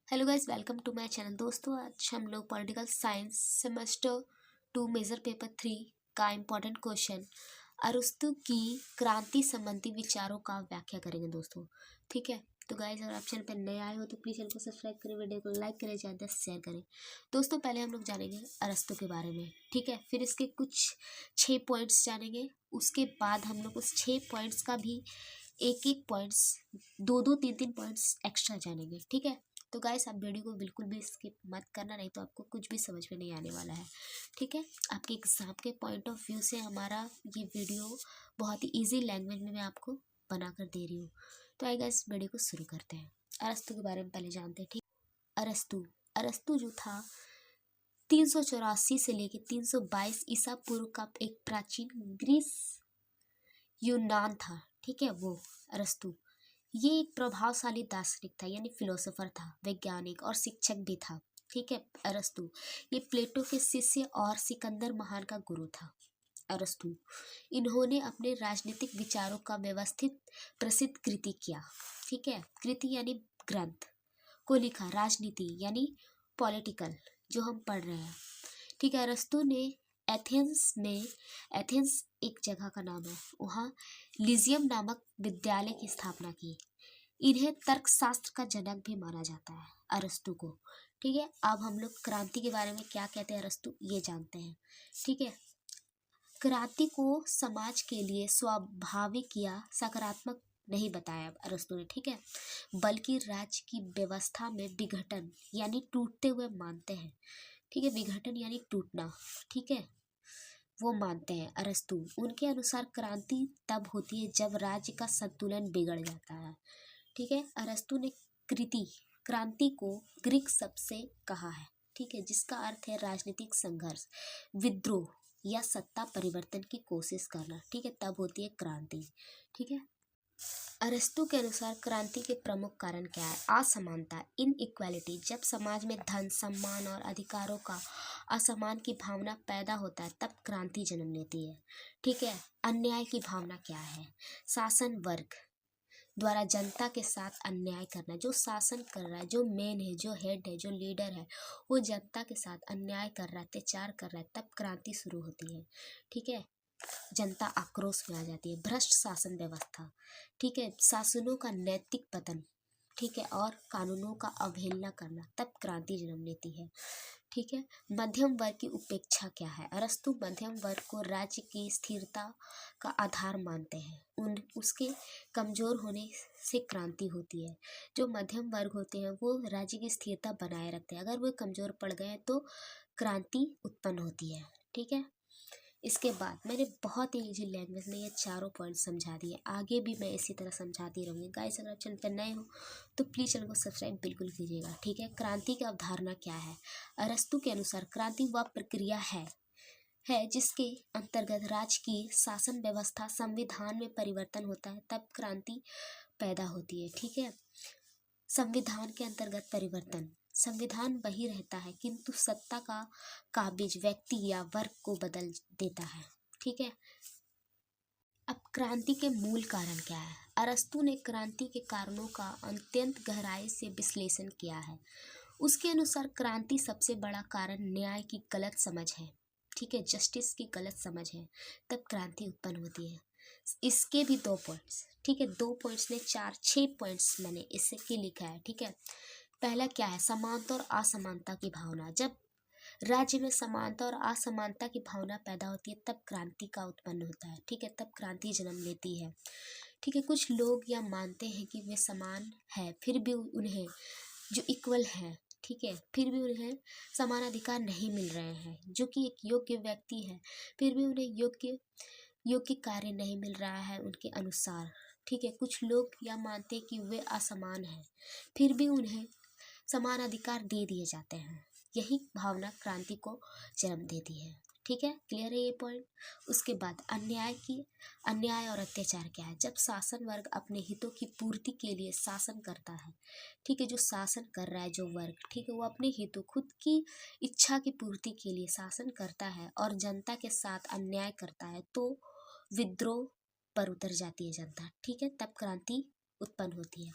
Hello guys, welcome to my channel. दोस्तों, आज हम लोग political science semester 2 major paper 3 का इम्पोर्टेंट क्वेश्चन अरस्तु की क्रांति संबंधी विचारों का व्याख्या करेंगे दोस्तों। ठीक है, तो गाइस अगर आप चैनल पर नए आए हो तो प्लीज़ चैनल को सब्सक्राइब करें, वीडियो को लाइक करें, ज़्यादा शेयर करें। दोस्तों, पहले हम लोग जानेंगे अरस्तु के बारे में। ठीक है, फिर इसके कुछ 6 पॉइंट्स जानेंगे। उसके बाद हम लोग उस 6 पॉइंट्स का भी एक एक पॉइंट्स, दो दो तीन तीन पॉइंट्स एक्स्ट्रा जानेंगे। ठीक है, तो गाइस आप वीडियो को बिल्कुल भी स्किप मत करना, नहीं तो आपको कुछ भी समझ में नहीं आने वाला है। ठीक है, आपके एग्जाम के पॉइंट ऑफ व्यू से हमारा ये वीडियो बहुत ही इजी लैंग्वेज में मैं आपको बना कर दे रही हूँ। तो आइए गाइस वीडियो को शुरू करते हैं। अरस्तु के बारे में पहले जानते हैं। ठीक, अरस्तु अरस्तु जो था 384 से लेकर 322 ईसा पूर्व का एक प्राचीन ग्रीस यूनान था। ठीक है, वो अरस्तु ये एक प्रभावशाली दार्शनिक था, यानी फिलोसोफर था, वैज्ञानिक और शिक्षक भी था। ठीक है, अरस्तु ये प्लेटो के शिष्य और सिकंदर महान का गुरु था। अरस्तु इन्होंने अपने राजनीतिक विचारों का व्यवस्थित प्रसिद्ध कृति किया। ठीक है, कृति यानी ग्रंथ को लिखा, राजनीति यानी पॉलिटिकल जो हम पढ़ रहे हैं। ठीक है, अरस्तु ने एथेंस एक जगह का नाम है, वहाँ लिजियम नामक विद्यालय की स्थापना की। इन्हें तर्कशास्त्र का जनक भी माना जाता है, अरस्तु को। ठीक है, अब हम लोग क्रांति के बारे में क्या कहते हैं अरस्तु ये जानते हैं। ठीक है, क्रांति को समाज के लिए स्वाभाविक या सकारात्मक नहीं बताया अरस्तु ने। ठीक है, बल्कि राज्य की व्यवस्था में विघटन यानी टूटते हुए मानते हैं। ठीक है, विघटन यानी टूटना। ठीक है, वो मानते हैं अरस्तु। उनके अनुसार क्रांति तब होती है जब राज्य का संतुलन बिगड़ जाता है। ठीक है, अरस्तु ने क्रांति को ग्रीक शब्द से कहा है। ठीक है, जिसका अर्थ है राजनीतिक संघर्ष, विद्रोह या सत्ता परिवर्तन की कोशिश करना। ठीक है, तब होती है क्रांति। ठीक है, अरस्तु के अनुसार क्रांति के प्रमुख कारण क्या है? असमानता, इनइक्वालिटी। जब समाज में धन, सम्मान और अधिकारों का असमान की भावना पैदा होता है तब क्रांति जन्म लेती है। ठीक है, अन्याय की भावना क्या है? शासन वर्ग द्वारा जनता के साथ अन्याय करना। जो शासन कर रहा है, जो मेन है, जो हेड है, जो लीडर है, वो जनता के साथ अन्याय कर रहा है, अत्याचार कर रहा है, तब क्रांति शुरू होती है। ठीक है, जनता आक्रोश में आ जाती है। भ्रष्ट शासन व्यवस्था। ठीक है, शासनों का नैतिक पतन। ठीक है, और कानूनों का अवहेलना करना, तब क्रांति जन्म लेती है। ठीक है, मध्यम वर्ग की उपेक्षा क्या है? अरस्तु मध्यम वर्ग को राज्य की स्थिरता का आधार मानते हैं। उसके कमजोर होने से क्रांति होती है। जो मध्यम वर्ग होते हैं वो राज्य की स्थिरता बनाए रखते हैं। अगर वो कमजोर पड़ गए तो क्रांति उत्पन्न होती है। ठीक है, इसके बाद मैंने बहुत ही इजी लैंग्वेज में ये चारों पॉइंट समझा दिए। आगे भी मैं इसी तरह समझाती रहूँगी। गाइस अगर आप चैनल पर नए हो तो प्लीज़ चैनल को सब्सक्राइब बिल्कुल कीजिएगा। ठीक है, क्रांति की अवधारणा क्या है? अरस्तु के अनुसार क्रांति वह प्रक्रिया है जिसके अंतर्गत राज्य की शासन व्यवस्था, संविधान में परिवर्तन होता है, तब क्रांति पैदा होती है। ठीक है, संविधान के अंतर्गत परिवर्तन, संविधान वही रहता है किंतु सत्ता का काबिज व्यक्ति या वर्ग को बदल देता है। ठीक है, अब क्रांति के मूल कारण क्या है? अरस्तु ने क्रांति के कारणों का अत्यंत गहराई से विश्लेषण किया है। उसके अनुसार क्रांति सबसे बड़ा कारण न्याय की गलत समझ है। ठीक है, जस्टिस की गलत समझ है, तब क्रांति उत्पन्न होती है। इसके भी 2 पॉइंट्स। ठीक है, 2 पॉइंट्स ने 6 पॉइंट्स मैंने इससे के लिखा है। ठीक है, पहला क्या है? समानता और असमानता की भावना। जब राज्य में समानता और असमानता की भावना पैदा होती है तब क्रांति का उत्पन्न होता है। ठीक है, तब क्रांति जन्म लेती है। ठीक है, कुछ लोग यह मानते हैं कि वे समान है, फिर भी उन्हें जो इक्वल है, ठीक है, फिर भी उन्हें समान अधिकार नहीं मिल रहे हैं। जो कि एक योग्य व्यक्ति है, फिर भी उन्हें योग्य कार्य नहीं मिल रहा है उनके अनुसार। ठीक है, कुछ लोग यह मानते हैं कि वे असमान हैं, फिर भी उन्हें समान अधिकार दे दिए जाते हैं। यही भावना क्रांति को जन्म देती है। ठीक है, क्लियर है ये पॉइंट? उसके बाद अन्याय और अत्याचार क्या है? जब शासन वर्ग अपने हितों की पूर्ति के लिए शासन करता है। ठीक है, जो शासन कर रहा है जो वर्ग, ठीक है, वो अपने हितों, खुद की इच्छा की पूर्ति के लिए शासन करता है और जनता के साथ अन्याय करता है तो विद्रोह पर उतर जाती है जनता। ठीक है, तब क्रांति उत्पन्न होती है।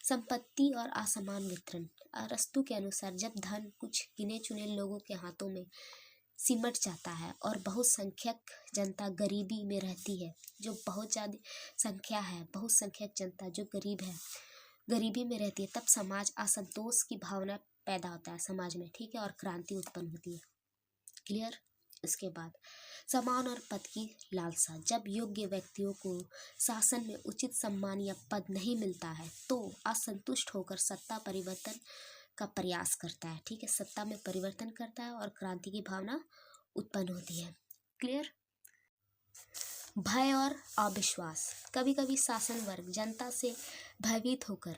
संपत्ति और असमान वितरण। अरस्तु के अनुसार जब धन कुछ गिने चुने लोगों के हाथों में सिमट जाता है और बहुसंख्यक जनता गरीबी में रहती है, जो बहुत ज़्यादा संख्या है, बहुसंख्यक जनता जो गरीब है, गरीबी में रहती है, तब समाज असंतोष की भावना पैदा होता है समाज में, ठीक है, और क्रांति उत्पन्न होती है। क्लियर। इसके बाद सम्मान और पद की लालसा। जब योग्य व्यक्तियों को शासन में उचित सम्मान या पद नहीं मिलता है तो असंतुष्ट होकर सत्ता परिवर्तन का प्रयास करता है, ठीक है, सत्ता में परिवर्तन करता है और क्रांति की भावना उत्पन्न होती है। क्लियर। भय और अविश्वास। कभी कभी शासन वर्ग जनता से भयभीत होकर,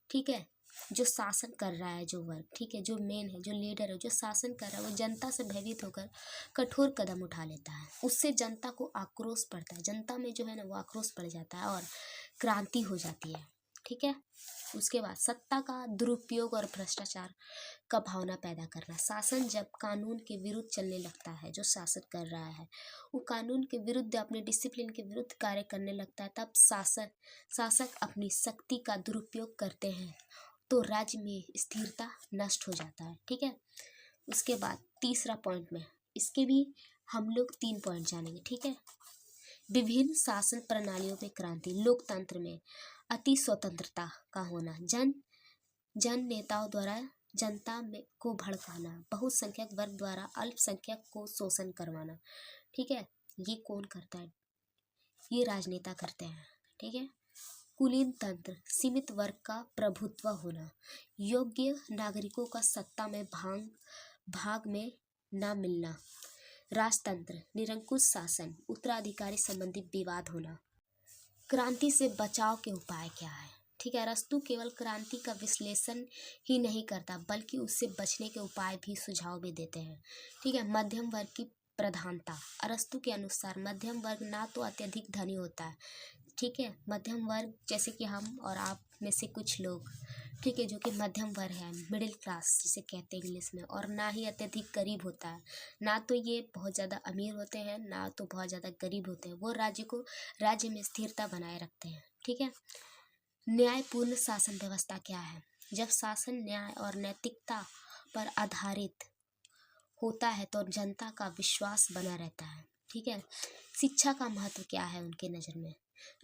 ठीक है, जो शासन कर रहा है जो वर्ग, ठीक है, जो मेन है, जो लीडर है, जो शासन कर रहा है, वो जनता से भयभीत होकर कठोर कदम उठा लेता है। उससे जनता को आक्रोश पड़ता है, जनता में जो है ना वो आक्रोश पड़ जाता है और क्रांति हो जाती है, ठीक है। उसके बाद सत्ता का दुरुपयोग और भ्रष्टाचार का भावना पैदा करना। शासन जब कानून के विरुद्ध चलने लगता है, जो शासन कर रहा है वो कानून के विरुद्ध, अपने डिसिप्लिन के विरुद्ध कार्य करने लगता है, तब शासक अपनी शक्ति का दुरुपयोग करते हैं तो राज्य में स्थिरता नष्ट हो जाता है, ठीक है। उसके बाद तीसरा पॉइंट में, इसके भी हम लोग 3 पॉइंट जानेंगे, ठीक है। विभिन्न शासन प्रणालियों में क्रांति। लोकतंत्र में अति स्वतंत्रता का होना, जन नेताओं द्वारा जनता में को भड़काना, बहुसंख्यक वर्ग द्वारा अल्पसंख्यक को शोषण करवाना, ठीक है, ये कौन करता है? ये राजनेता करते हैं, ठीक है। कुलीन तंत्र, सीमित वर्ग का प्रभुत्व होना, योग्य नागरिकों का सत्ता में भाग में न मिलना। राजतंत्र, निरंकुश शासन, उत्तराधिकारी संबंधी विवाद होना। क्रांति से बचाव के उपाय क्या है? ठीक है, अरस्तु केवल क्रांति का विश्लेषण ही नहीं करता बल्कि उससे बचने के उपाय भी सुझाव भी देते हैं, ठीक है। मध्यम वर्ग की प्रधानता। अरस्तु के अनुसार मध्यम वर्ग ना तो अत्यधिक धनी होता है, ठीक है, मध्यम वर्ग जैसे कि हम और आप में से कुछ लोग, ठीक है, जो कि मध्यम वर्ग है, मिडिल क्लास जिसे कहते हैं इंग्लिश में, और ना ही अत्यधिक गरीब होता है, ना तो ये बहुत ज़्यादा अमीर होते हैं ना तो बहुत ज़्यादा गरीब होते हैं। वो राज्य में स्थिरता बनाए रखते हैं, ठीक है। न्यायपूर्ण शासन व्यवस्था क्या है? जब शासन न्याय और नैतिकता पर आधारित होता है तो जनता का विश्वास बना रहता है, ठीक है। शिक्षा का महत्व क्या है उनके नज़र में?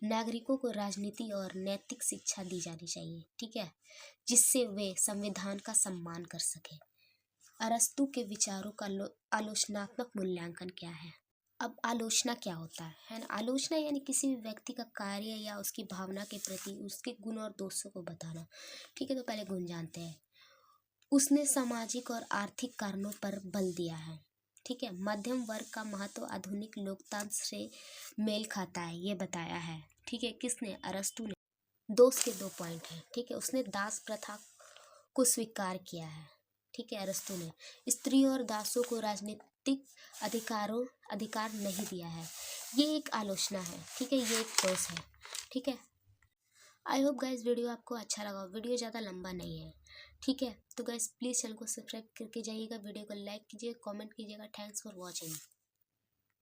नागरिकों को राजनीति और नैतिक शिक्षा दी जानी चाहिए, ठीक है, जिससे वे संविधान का सम्मान कर सके। अरस्तु के विचारों का आलोचनात्मक मूल्यांकन क्या है? अब आलोचना क्या होता है ना? आलोचना यानी किसी भी व्यक्ति का कार्य या उसकी भावना के प्रति उसके गुण और दोषों को बताना, ठीक है। तो पहले गुण जानते हैं। उसने सामाजिक और आर्थिक कारणों पर बल दिया है, ठीक है। मध्यम वर्ग का महत्व आधुनिक लोकतंत्र से मेल खाता है, ये बताया है, ठीक है। किसने? अरस्तु ने। दोष के 2 पॉइंट हैं, ठीक है। उसने दास प्रथा को स्वीकार किया है, ठीक है, अरस्तु ने। स्त्रियों और दासों को राजनीतिक अधिकार नहीं दिया है, ये एक आलोचना है, ठीक है, ये एक दोष है, ठीक है। आई होप गाइज वीडियो आपको अच्छा लगा। वीडियो ज़्यादा लंबा नहीं है, ठीक है। तो गाइज प्लीज़ चैनल को सब्सक्राइब करके जाइएगा, वीडियो को लाइक कीजिए, कमेंट कीजिएगा। Thanks for watching.